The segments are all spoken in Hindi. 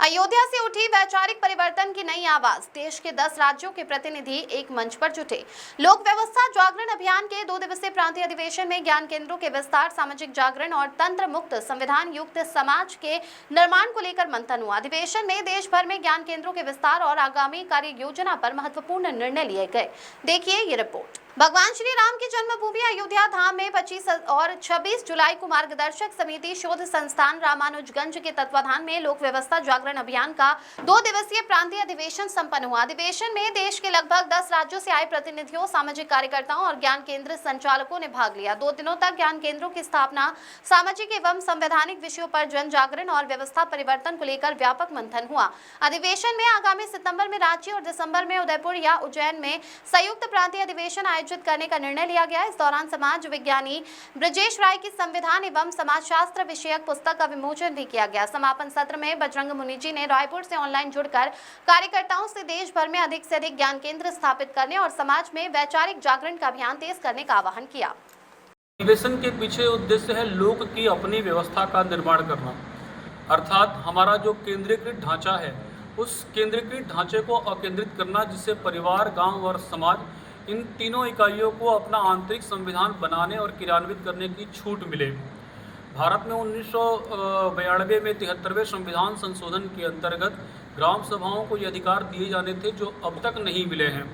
अयोध्या से उठी वैचारिक परिवर्तन की नई आवाज। देश के 10 राज्यों के प्रतिनिधि एक मंच पर जुटे। लोक व्यवस्था जागरण अभियान के 2 दिवसीय प्रांतीय अधिवेशन में ज्ञान केंद्रों के विस्तार, सामाजिक जागरण और तंत्र मुक्त संविधान युक्त समाज के निर्माण को लेकर मंथन हुआ। अधिवेशन में देश भर में ज्ञान केंद्रों के विस्तार और आगामी कार्य योजना पर महत्वपूर्ण निर्णय लिए गए। देखिए ये रिपोर्ट। भगवान श्री राम की जन्मभूमि अयोध्या धाम में 25 और 26 जुलाई को मार्गदर्शक समिति शोध संस्थान रामानुजगंज के तत्वाधान में लोक व्यवस्था जागरण अभियान का 2 दिवसीय प्रांतीय अधिवेशन संपन्न हुआ। अधिवेशन में देश के लगभग 10 राज्यों से आए प्रतिनिधियों, सामाजिक कार्यकर्ताओं और ज्ञान केंद्र संचालकों ने भाग लिया। 2 दिनों तक ज्ञान केंद्रों की स्थापना, सामाजिक एवं संवैधानिक विषयों पर जन जागरण और व्यवस्था परिवर्तन को लेकर व्यापक मंथन हुआ। अधिवेशन में आगामी सितंबर में रांची और दिसंबर में उदयपुर या उज्जैन में संयुक्त प्रांतीय अधिवेशन आयोजित करने का निर्णय लिया गया। इस दौरान समाज विज्ञानी ब्रजेश राय की संविधान एवं समाजशास्त्र विषयक पुस्तक का विमोचन भी किया गया। समापन सत्र में बजरंग मुनि जी ने रायपुर से ऑनलाइन जुड़कर कार्यकर्ताओं से देश भर में अधिक से अधिक ज्ञान केंद्र स्थापित करने और समाज में वैचारिक जागरण का अभियान तेज करने का आह्वान किया। अधिवेशन के पीछे उद्देश्य है लोक की अपनी व्यवस्था का निर्माण करना, अर्थात हमारा जो केंद्रीकृत ढांचा है उस केंद्रीकृत ढांचे को अकेंद्रित करना, जिससे परिवार, गांव और समाज इन तीनों इकाइयों को अपना आंतरिक संविधान बनाने और क्रियान्वित करने की छूट मिले। भारत में 1992 में 73वें संविधान संशोधन के अंतर्गत ग्राम सभाओं को ये अधिकार दिए जाने थे जो अब तक नहीं मिले हैं।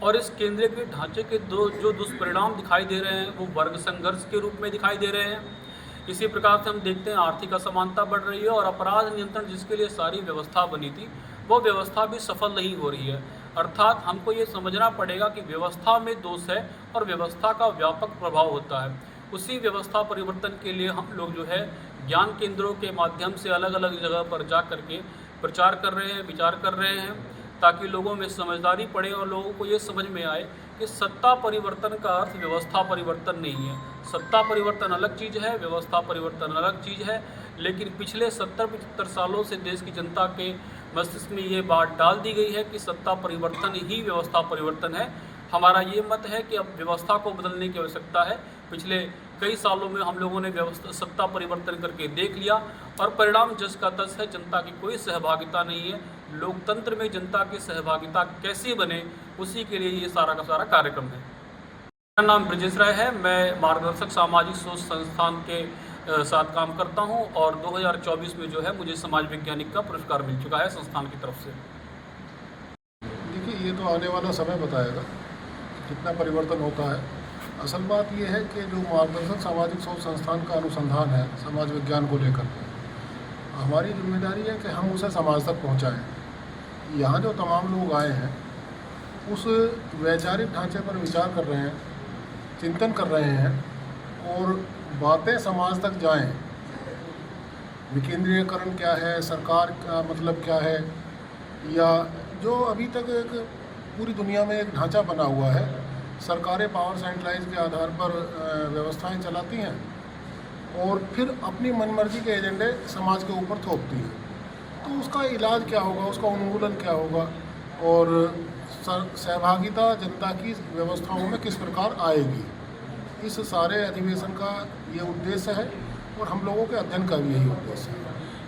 और इस केंद्रीकृत ढांचे के जो दुष्परिणाम दिखाई दे रहे हैं वो वर्ग संघर्ष के रूप में दिखाई दे रहे हैं। इसी प्रकार से हम देखते हैं आर्थिक असमानता बढ़ रही है और अपराध नियंत्रण जिसके लिए सारी व्यवस्था बनी थी वो व्यवस्था भी सफल नहीं हो रही है। अर्थात हमको ये समझना पड़ेगा कि व्यवस्था में दोष है और व्यवस्था का व्यापक प्रभाव होता है। उसी व्यवस्था परिवर्तन के लिए हम लोग जो है ज्ञान केंद्रों के माध्यम से अलग अलग जगह पर जा करके प्रचार कर रहे हैं, विचार कर रहे हैं, ताकि लोगों में समझदारी पड़े और लोगों को ये समझ में आए कि सत्ता परिवर्तन का अर्थ व्यवस्था परिवर्तन नहीं है। सत्ता परिवर्तन अलग चीज़ है, व्यवस्था परिवर्तन अलग चीज़ है। लेकिन पिछले 70-75 सालों से देश की जनता के मस्तिष्क में ये बात डाल दी गई है कि सत्ता परिवर्तन ही व्यवस्था परिवर्तन है। हमारा ये मत है कि अब व्यवस्था को बदलने की आवश्यकता है। पिछले कई सालों में हम लोगों ने सत्ता परिवर्तन करके देख लिया और परिणाम जस का तस है। जनता की कोई सहभागिता नहीं है। लोकतंत्र में जनता की सहभागिता कैसे बने, उसी के लिए ये सारा का सारा कार्यक्रम है। मेरा नाम ब्रजेश राय है। मैं मार्गदर्शक सामाजिक सोच संस्थान के साथ काम करता हूं और 2024 में जो है मुझे समाज वैज्ञानिक का पुरस्कार मिल चुका है संस्थान की तरफ से। देखिए, ये तो आने वाला समय बताएगा कितना परिवर्तन होता है। असल बात ये है कि जो मार्गदर्शक सामाजिक सोच संस्थान का अनुसंधान है समाज विज्ञान को लेकर, हमारी जिम्मेदारी है कि हम उसे समाज तक पहुंचाएं। यहाँ जो तमाम लोग आए हैं उस वैचारिक ढांचे पर विचार कर रहे हैं, चिंतन कर रहे हैं और बातें समाज तक जाएं। विकेंद्रीयकरण क्या है, सरकार का मतलब क्या है, या जो अभी तक एक पूरी दुनिया में एक ढांचा बना हुआ है, सरकारें पावर सेंट्रलाइज के आधार पर व्यवस्थाएं चलाती हैं और फिर अपनी मनमर्जी के एजेंडे समाज के ऊपर थोपती हैं। तो उसका इलाज क्या होगा, उसका उन्मूलन क्या होगा और सहभागिता जनता की व्यवस्थाओं में किस प्रकार आएगी, इस सारे अधिवेशन का ये उद्देश्य है और हम लोगों के अध्ययन का भी यही उद्देश्य है।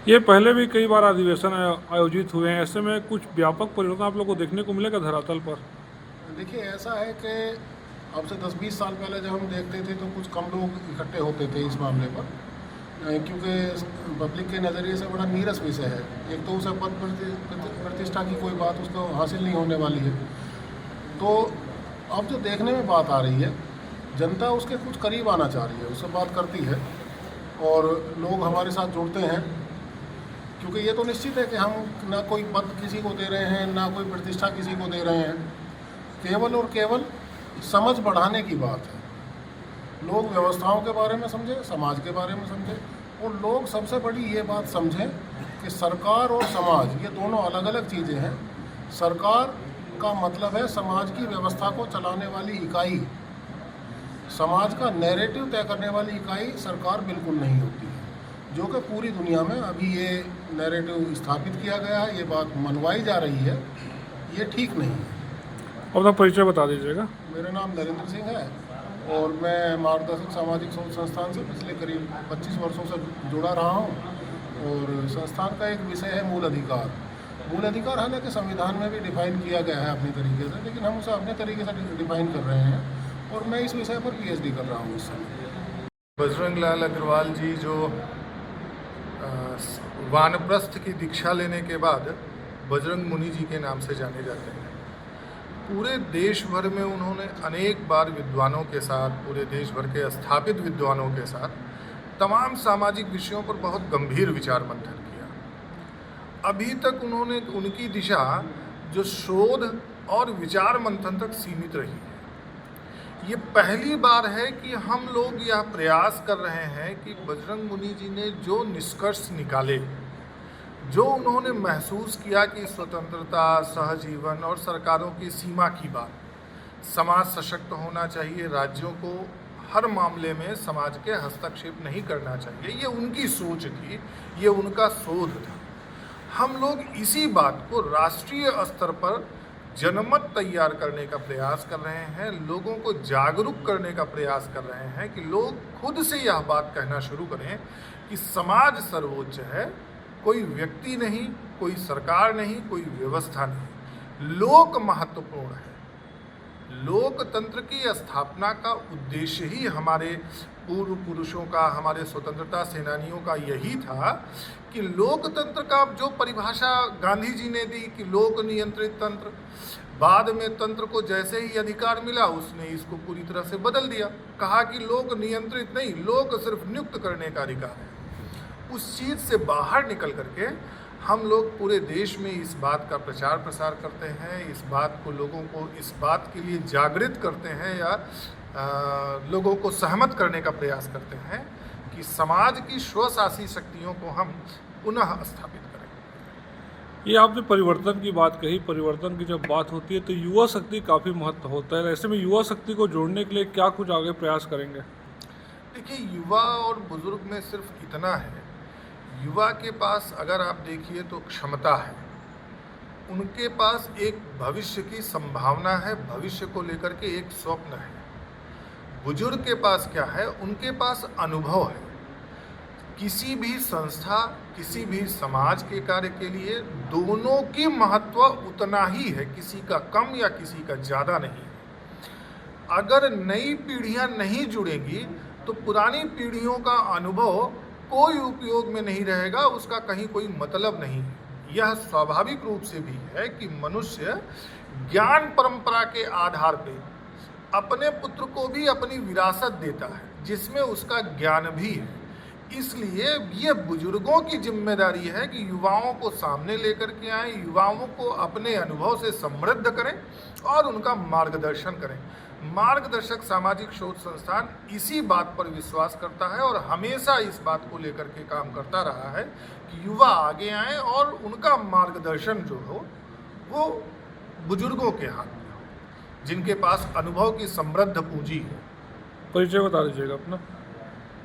ये पहले भी कई बार अधिवेशन आयोजित हुए हैं, ऐसे में कुछ व्यापक परिवर्तन आप लोग को देखने को मिलेगा धरातल पर? देखिए, ऐसा है कि अब से 10-20 साल पहले जब हम देखते थे तो कुछ कम लोग इकट्ठे होते थे इस मामले पर, क्योंकि पब्लिक के नज़रिए से बड़ा नीरस विषय है। एक तो उसे पद प्रतिष्ठा की कोई बात उसको हासिल नहीं होने वाली है। तो अब जो देखने में बात आ रही है, जनता उसके कुछ करीब आना चाह रही है, उससे बात करती है और लोग हमारे साथ जुड़ते हैं, क्योंकि ये तो निश्चित है कि हम ना कोई पद किसी को दे रहे हैं, ना कोई प्रतिष्ठा किसी को दे रहे हैं। केवल और केवल समझ बढ़ाने की बात है। लोग व्यवस्थाओं के बारे में समझें, समाज के बारे में समझें और लोग सबसे बड़ी ये बात समझें कि सरकार और समाज ये दोनों अलग अलग चीज़ें हैं। सरकार का मतलब है समाज की व्यवस्था को चलाने वाली इकाई। समाज का नैरेटिव तय करने वाली इकाई सरकार बिल्कुल नहीं होती है, जो कि पूरी दुनिया में अभी ये नैरेटिव स्थापित किया गया है, ये बात मनवाई जा रही है, ये ठीक नहीं है। अपना परिचय बता दीजिएगा। मेरा नाम नरेंद्र सिंह है और मैं मार्गदर्शक सामाजिक सोच संस्थान से पिछले करीब 25 वर्षों से जुड़ा रहा हूँ और संस्थान का एक विषय है मूल अधिकार। मूल अधिकार हालांकि संविधान में भी डिफाइन किया गया है अपने तरीके से, लेकिन हम उसे अपने तरीके से डिफाइन कर रहे हैं और मैं इस विषय पर PhD कर रहा हूँ इस समय। बजरंग लाल अग्रवाल जी जो वानप्रस्थ की दीक्षा लेने के बाद बजरंग मुनि जी के नाम से जाने जाते हैं। पूरे देश भर में उन्होंने अनेक बार विद्वानों के साथ, पूरे देश भर के स्थापित विद्वानों के साथ तमाम सामाजिक विषयों पर बहुत गंभीर विचार मंथन किया। अभी तक उन्होंने उनकी दिशा जो शोध और विचार मंथन तक सीमित रही है। ये पहली बार है कि हम लोग यह प्रयास कर रहे हैं कि बजरंग मुनि जी ने जो निष्कर्ष निकाले, जो उन्होंने महसूस किया कि स्वतंत्रता, सहजीवन और सरकारों की सीमा की बात, समाज सशक्त होना चाहिए, राज्यों को हर मामले में समाज के हस्तक्षेप नहीं करना चाहिए, ये उनकी सोच थी, ये उनका शोध था। हम लोग इसी बात को राष्ट्रीय स्तर पर जनमत तैयार करने का प्रयास कर रहे हैं, लोगों को जागरूक करने का प्रयास कर रहे हैं कि लोग खुद से यह बात कहना शुरू करें कि समाज सर्वोच्च है, कोई व्यक्ति नहीं, कोई सरकार नहीं, कोई व्यवस्था नहीं, लोक महत्वपूर्ण है। लोकतंत्र की स्थापना का उद्देश्य ही हमारे पूर्व पुरुषों का, हमारे स्वतंत्रता सेनानियों का यही था कि लोकतंत्र का जो परिभाषा गांधी जी ने दी कि लोक नियंत्रित तंत्र, बाद में तंत्र को जैसे ही अधिकार मिला उसने इसको पूरी तरह से बदल दिया, कहा कि लोक नियंत्रित नहीं, लोक सिर्फ नियुक्त करने का अधिकार है। उस चीज़ से बाहर निकल करके हम लोग पूरे देश में इस बात का प्रचार प्रसार करते हैं, इस बात को, लोगों को इस बात के लिए जागृत करते हैं या लोगों को सहमत करने का प्रयास करते हैं कि समाज की स्वशासी शक्तियों को हम पुनः स्थापित करें। ये आपने परिवर्तन की बात कही, परिवर्तन की जब बात होती है तो युवा शक्ति काफ़ी महत्व होता है। ऐसे में युवा शक्ति को जोड़ने के लिए क्या कुछ आगे प्रयास करेंगे? देखिए, युवा और बुजुर्ग में सिर्फ इतना है, युवा के पास अगर आप देखिए तो क्षमता है, उनके पास एक भविष्य की संभावना है, भविष्य को लेकर के एक स्वप्न है। बुजुर्ग के पास क्या है? उनके पास अनुभव है। किसी भी संस्था, किसी भी समाज के कार्य के लिए दोनों की महत्व उतना ही है, किसी का कम या किसी का ज़्यादा नहीं। अगर नई पीढ़ियां नहीं जुड़ेंगी तो पुरानी पीढ़ियों का अनुभव कोई उपयोग में नहीं रहेगा, उसका कहीं कोई मतलब नहीं है। यह स्वाभाविक रूप से भी है कि मनुष्य ज्ञान परंपरा के आधार पर अपने पुत्र को भी अपनी विरासत देता है, जिसमें उसका ज्ञान भी है। इसलिए ये बुजुर्गों की जिम्मेदारी है कि युवाओं को सामने लेकर के आएं, युवाओं को अपने अनुभव से समृद्ध करें और उनका मार्गदर्शन करें। मार्गदर्शक सामाजिक शोध संस्थान इसी बात पर विश्वास करता है और हमेशा इस बात को लेकर के काम करता रहा है कि युवा आगे आएं और उनका मार्गदर्शन जो हो वो बुजुर्गों के हाथ में हो, जिनके पास अनुभव की समृद्ध पूंजी है। परिचय बता दीजिएगा अपना,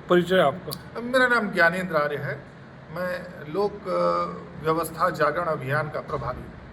परिचय आपका। मेरा नाम ज्ञानेंद्र आर्य है, मैं लोक व्यवस्था जागरण अभियान का प्रभारी हूँ।